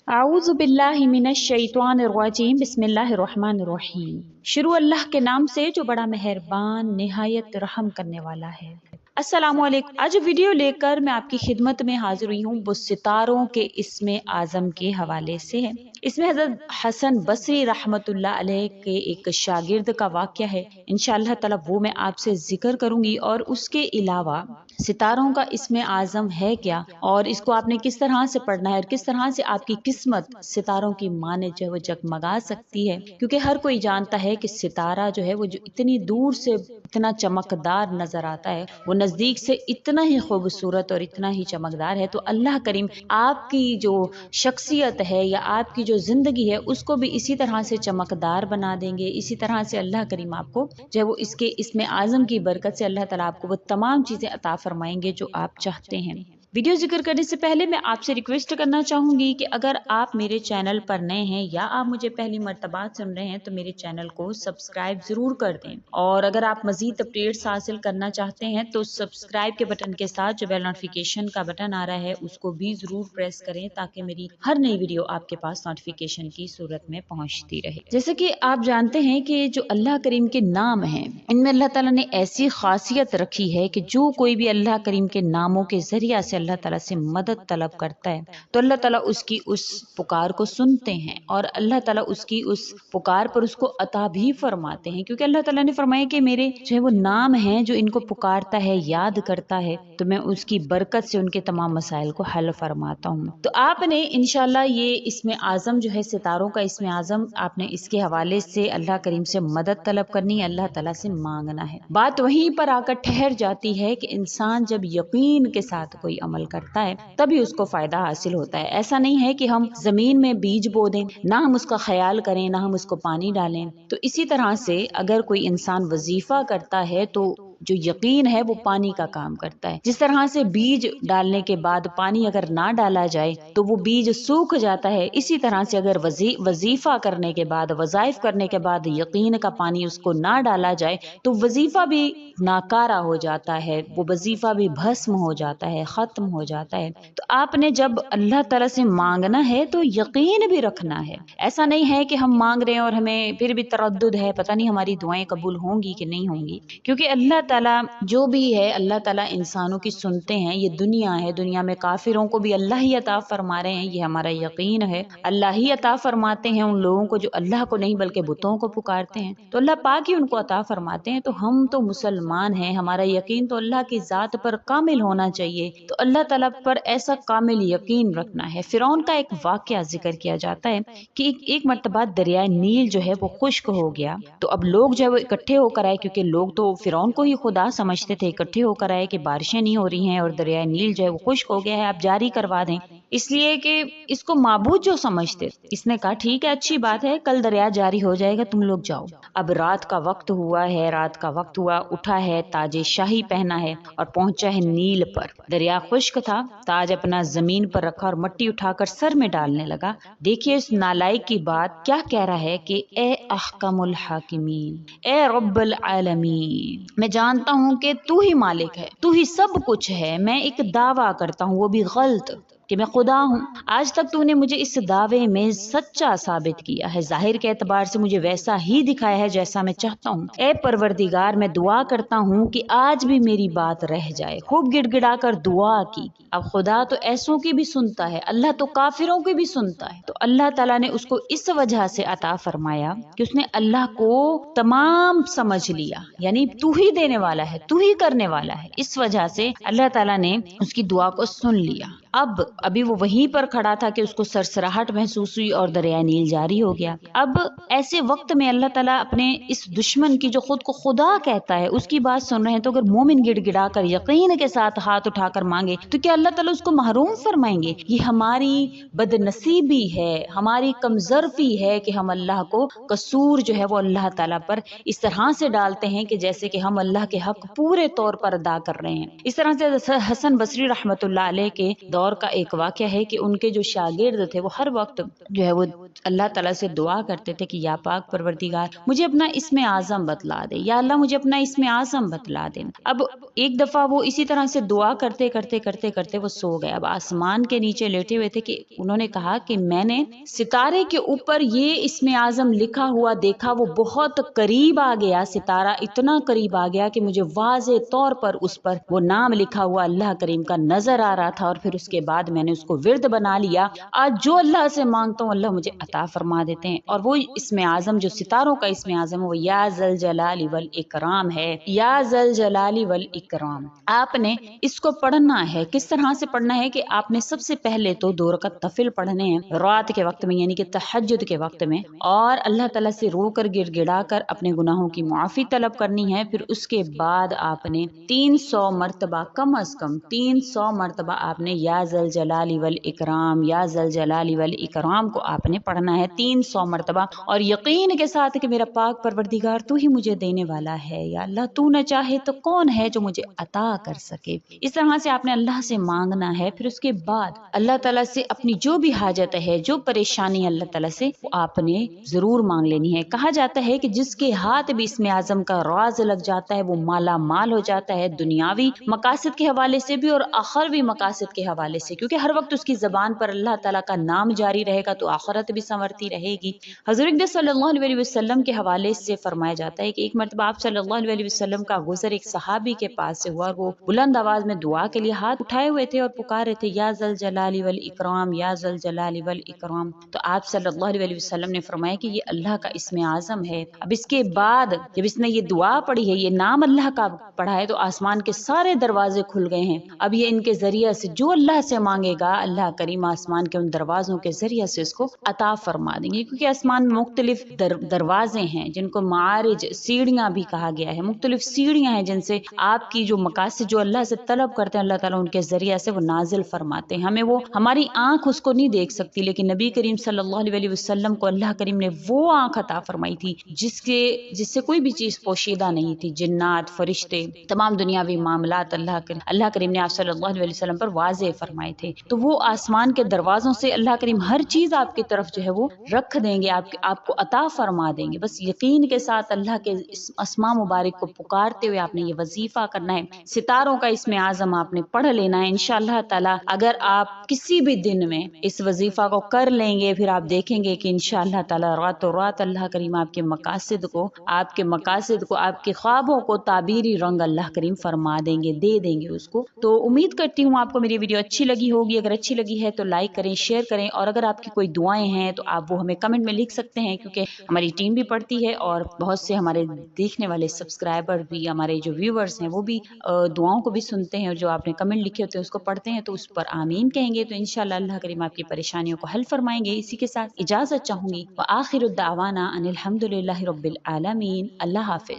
आऊज़ु बिल्लाहि मिनश शैतानिर रजीम बिस्मिल्लाहिर रहमानिर रहीम। शुरू अल्लाह के नाम से जो बड़ा मेहरबान निहायत रहम करने वाला है। अस्सलामुअलैकुम। आज वीडियो लेकर मैं आपकी खिदमत में हाजिर हुई हूँ। वो सितारों के इस्मे आज़म के हवाले से है। इसमें हज़रत हसन बसरी रहमतुल्लाह अलैह के एक शागिर्द का वाक़या है। इंशाअल्लाह ताला वो मैं आपसे जिक्र करूंगी, और उसके अलावा सितारों का इस्मे आज़म है क्या, और इसको आपने किस तरह से पढ़ना है, और किस तरह से आपकी किस्मत सितारों की माने जो है वो जगमगा सकती है। क्योंकि हर कोई जानता है कि सितारा जो है वो जो इतनी दूर से इतना चमकदार नजर आता है, वो नजदीक से इतना ही खूबसूरत और इतना ही चमकदार है। तो अल्लाह करीम आपकी जो शख्सियत है या आपकी जो जिंदगी है उसको भी इसी तरह से चमकदार बना देंगे। इसी तरह से अल्लाह करीम आपको जो है वो इसके इसमें आजम की बरकत से अल्लाह ताला आपको वो तमाम चीजें अता फरमाएंगे जो आप चाहते हैं। वीडियो जिक्र करने से पहले मैं आपसे रिक्वेस्ट करना चाहूंगी कि अगर आप मेरे चैनल पर नए हैं या आप मुझे पहली मर्तबा सुन रहे हैं तो मेरे चैनल को सब्सक्राइब जरूर कर दें, और अगर आप मजीद अपडेट्स हासिल करना चाहते हैं तो सब्सक्राइब के बटन के साथ जो बेल नोटिफिकेशन का बटन आ रहा है उसको भी जरूर प्रेस करें, ताकि मेरी हर नई वीडियो आपके पास नोटिफिकेशन की सूरत में पहुंचती रहे। जैसे कि आप जानते हैं कि जो अल्लाह करीम के नाम हैं, इनमें अल्लाह ताला ने ऐसी खासियत रखी है कि जो कोई भी अल्लाह करीम के नामों के जरिया से अल्लाह ताला से मदद तलब करता है तो अल्लाह ताला उसकी उस पुकार को सुनते हैं, और अल्लाह ताला उसकी उस पुकार पर उसको अता भी फरमाते हैं। क्योंकि अल्लाह ताला ने फरमाया कि मेरे जो है वो नाम हैं, जो इनको पुकारता है, याद करता है, तो मैं उसकी बरकत से उनके तमाम मसाइल को हल फरमाता हूँ। तो आपने इंशाल्लाह ये इसमें आजम जो है सितारों का इसमें आजम, आपने इसके हवाले से अल्लाह करीम से मदद तलब करनी है, अल्लाह ताला से मांगना है। बात वहीं पर आकर ठहर जाती है कि इंसान जब यकीन के साथ कोई अमल करता है तभी उसको फायदा हासिल होता है। ऐसा नहीं है कि हम जमीन में बीज बो दें, ना हम उसका ख्याल करें, ना हम उसको पानी डालें। तो इसी तरह से अगर कोई इंसान वजीफा करता है तो जो यकीन है वो पानी का काम करता है। जिस तरह से बीज डालने के बाद पानी अगर ना डाला जाए तो वो बीज सूख जाता है, इसी तरह से अगर वजीफा करने के बाद, वजाइफ करने के बाद यकीन का पानी उसको ना डाला जाए तो वजीफा भी नाकारा हो जाता है, वो वजीफा भी भस्म हो जाता है, खत्म हो जाता है। तो आपने जब अल्लाह ताला से मांगना है तो यकीन भी रखना है। ऐसा नहीं है कि हम मांग रहे हैं और हमें फिर भी तरद्दुद है, पता नहीं हमारी दुआएं कबूल होंगी कि नहीं होंगी। क्योंकि अल्लाह ताला जो भी है, अल्लाह ताला इंसानों की सुनते हैं। ये दुनिया है, दुनिया में काफिरों को भी अल्लाह ही अता फरमा रहे हैं, ये हमारा यकीन है। अल्लाह ही अता फरमाते हैं उन लोगों को जो अल्लाह को नहीं बल्कि बुतों को पुकारते हैं, तो अल्लाह पाक ही उनको अता फरमाते हैं। तो हम तो मुसलमान हैं, हमारा यकीन तो अल्लाह की जात पर कामिल होना चाहिए। तो अल्लाह ताला पर ऐसा कामिल यकीन रखना है। फिरौन का एक वाकया जिक्र किया जाता है कि एक मर्तबा दरिया नील जो है वो खुश्क हो गया। तो अब लोग जो है वो इकट्ठे होकर आए, क्योंकि लोग तो फिरौन को ही खुदा समझते थे। इकट्ठे होकर आए कि बारिशें नहीं हो रही हैं और दरिया नील जो है वो खुश्क हो गया है, आप जारी करवा दें, इसलिए कि इसको माबूद जो समझते। इसने कहा ठीक है, अच्छी बात है, कल दरिया जारी हो जाएगा, तुम लोग जाओ। अब रात का वक्त हुआ है, रात का वक्त हुआ, उठा है, ताजे शाही पहना है और पहुंचा है नील पर। दरिया खुश्क था, ताज अपना जमीन पर रखा और मट्टी उठाकर सर में डालने लगा। देखिए इस नालायक की बात क्या कह रहा है कि ए अहकमुल हाकिमीन, ए रब्बुल आलमीन, मैं जानता हूँ कि तू ही मालिक है, तू ही सब कुछ है। मैं एक दावा करता हूँ, वो भी गलत, कि मैं खुदा हूँ। आज तक तूने मुझे इस दावे में सच्चा साबित किया है, जाहिर के एतबार से मुझे वैसा ही दिखाया है जैसा मैं चाहता हूँ। ए परवरदिगार, मैं दुआ करता हूँ कि आज भी मेरी बात रह जाए। खूब गिड़गिड़ा कर दुआ की। अब खुदा तो ऐसों की भी सुनता है, अल्लाह तो काफिरों की भी सुनता है। तो अल्लाह ताला ने उसको इस वजह से अता फरमाया कि उसने अल्लाह को तमाम समझ लिया, यानी तू ही देने वाला है, तू ही करने वाला है। इस वजह से अल्लाह ताला ने उसकी दुआ को सुन लिया। अब अभी वो वहीं पर खड़ा था कि उसको सरसराहट महसूस हुई और दरिया नील जारी हो गया। अब ऐसे वक्त में अल्लाह ताला अपने इस दुश्मन की, जो खुद को खुदा कहता है, उसकी बात सुन रहे हैं। तो अगर मोमिन गिड़गिड़ा कर यकीन के साथ हाथ उठाकर मांगे तो क्या अल्लाह ताला उसको महरूम फरमाएंगे? ये हमारी बदनसीबी है, हमारी कमजोरी है कि हम अल्लाह को कसूर जो है वो अल्लाह ताला पर इस तरह से डालते हैं कि जैसे कि हम अल्लाह के हक पूरे तौर पर अदा कर रहे हैं। इस तरह से हसन बसरी रहमतुल्लाह अलैह के दौर का ایک वाक़या है कि उनके जो शागिर्द थे वो हर वक्त जो है वो अल्लाह ताला से दुआ करते थे कि या पाक परवरदिगार मुझे अपना इस्म आज़म बतला दे, या अल्लाह मुझे अपना इस्म आज़म बतला दे। अब एक दफा वो इसी तरह से दुआ करते करते करते करते वो सो गए। अब आसमान के नीचे लेटे हुए थे कि उन्होंने कहा कि मैंने सितारे के ऊपर ये इस्म आज़म लिखा हुआ देखा, वो बहुत करीब आ गया, सितारा इतना करीब आ गया कि मुझे वाज़े तौर पर उस पर वो नाम लिखा हुआ अल्लाह करीम का नजर आ रहा था। और फिर उसके बाद मैंने उसको विर्द बना लिया। आज जो अल्लाह से मांगता हूँ अल्लाह मुझे अता फरमा देते हैं। और वो इस्म आज़म जो सितारों का इस्म आज़म है वो या ज़ल जलाली वल इकराम है, या ज़ल जलाली वल इकराम। आपने इसको पढ़ना है। किस तरह से पढ़ना है कि आपने सबसे पहले तो 2 रकअत तफिल पढ़ने हैं रात के वक्त में, यानी कि तहज्जुद के वक्त में, और अल्लाह ताला से रोकर गिड़गिड़ा कर अपने गुनाहों की मुआफ़ी तलब करनी है। फिर उसके बाद आपने 300 मरतबा, कम अज कम 300 मरतबा आपने या ज़ल जलाली वल इकराम, या ज़ल जलाली वल इकराम को आपने पढ़ना है 300 मरतबा, और यकीन के साथ कि मेरा पाक परवरदिगार तू ही मुझे देने वाला है, या अल्लाह तू न चाहे तो कौन है जो मुझे अता कर सके। इस तरह से आपने अल्लाह से मांगना है। फिर उसके बाद अल्लाह ताला से अपनी जो भी हाजत है, जो परेशानी अल्लाह ताला से, वो आपने जरूर मांग लेनी है। कहा जाता है कि जिसके हाथ भी इसमें आज़म का राज लग जाता है वो माला माल हो जाता है, दुनियावी मकासद के हवाले से भी और आखिरवी मकासद के हवाले से, क्योंकि हर वक्त उसकी जबान पर अल्लाह ताला का नाम जारी रहेगा तो आखिरत भी संवरती रहेगी। हज़रत सल्लल्लाहु अलैहि वसल्लम के हवाले से फरमाया जाता है कि एक मरतबा आप सल्लल्लाहु अलैहि वसल्लम का गुजर एक सहाबी के पास से हुआ। वो बुलंद आवाज में दुआ के लिए हाथ उठाए हुए थे और पुकार रहे थे या ज़ल जलाली वल इकराम, या ज़ल जलाली वल इकराम। तो आप सल्लल्लाहु अलैहि वसल्लम ने फरमाया कि ये अल्लाह का इस्म आज़म है। अब इसके बाद जब इसने ये दुआ पढ़ी है, ये नाम अल्लाह का पढ़ा है, तो आसमान के सारे दरवाजे खुल गए हैं। अब ये इनके जरिए से जो अल्लाह से मांगेगा अल्लाह करीम आसमान के उन दरवाजों के जरिए से इसको अता फरमा देंगे, क्योंकि आसमान में मुख्तलिफ दरवाजे हैं जिनको मारिज, सीढ़ियां भी कहा गया है। मुख्तलिफ सीढ़ियां हैं जिनसे आपकी जो मकासद जो अल्लाह से तलब करते हैं अल्लाह ताला उनके जरिए से वो नाजिल फरमाते हैं। हमें वो, हमारी आंख उसको नहीं देख सकती, लेकिन नबी करीम सल्लल्लाहु अलैहि वसल्लम को अल्लाह करीम ने वो आंख अता फरमाई थी जिससे कोई भी चीज पोशीदा नहीं थी। जिन्नात, फरिश्ते, तमाम दुनियावी मामलात अल्लाह करीम ने आप सल्लल्लाहु अलैहि वसल्लम पर वाज़े फरमाए थे। तो वो आसमान के दरवाजों से अल्लाह करीम हर चीज आपकी तरफ जो है वो रख देंगे, आपको अता फरमा देंगे। बस यकीन के साथ अल्लाह के अस्मा मुबारक को पुकारते हुए आपने ये वजीफा करना है। सितारों का इसमें आज़म आपने पढ़ लेना है। इंशाअल्लाह ताला अगर आप किसी भी दिन में इस वजीफा को कर लेंगे, फिर आप देखेंगे कि इंशाअल्लाह ताला रातों रात अल्लाह करीम आपके मकासद को, आपके ख्वाबों को ताबीरी रंग अल्लाह करीम फरमा देंगे, दे देंगे उसको। तो उम्मीद करती हूँ आपको मेरी वीडियो अच्छी लगी होगी। अगर अच्छी लगी है तो लाइक करें, शेयर करें, और अगर आपकी कोई दुआएं हैं तो आप वो हमें कमेंट में लिख सकते हैं, क्योंकि हमारी टीम भी पढ़ती है और बहुत से हमारे देखने वाले सब्सक्राइबर भी, हमारे जो व्यूवर्स हैं वो भी दुआओं को भी सुनते हैं, और जो आपने कमेंट लिखे होते हैं उसको पढ़ते हैं, तो उस पर आमीन कहेंगे तो इंशाअल्लाह अल्लाह करीम आपकी परेशानियों को हल फरमाएंगे। इसी के साथ इजाजत चाहूंगी। व आखिरु दावाना अनिल हम्दुलिल्लाहि रब्बिल आलमीन। अल्लाह हाफिज।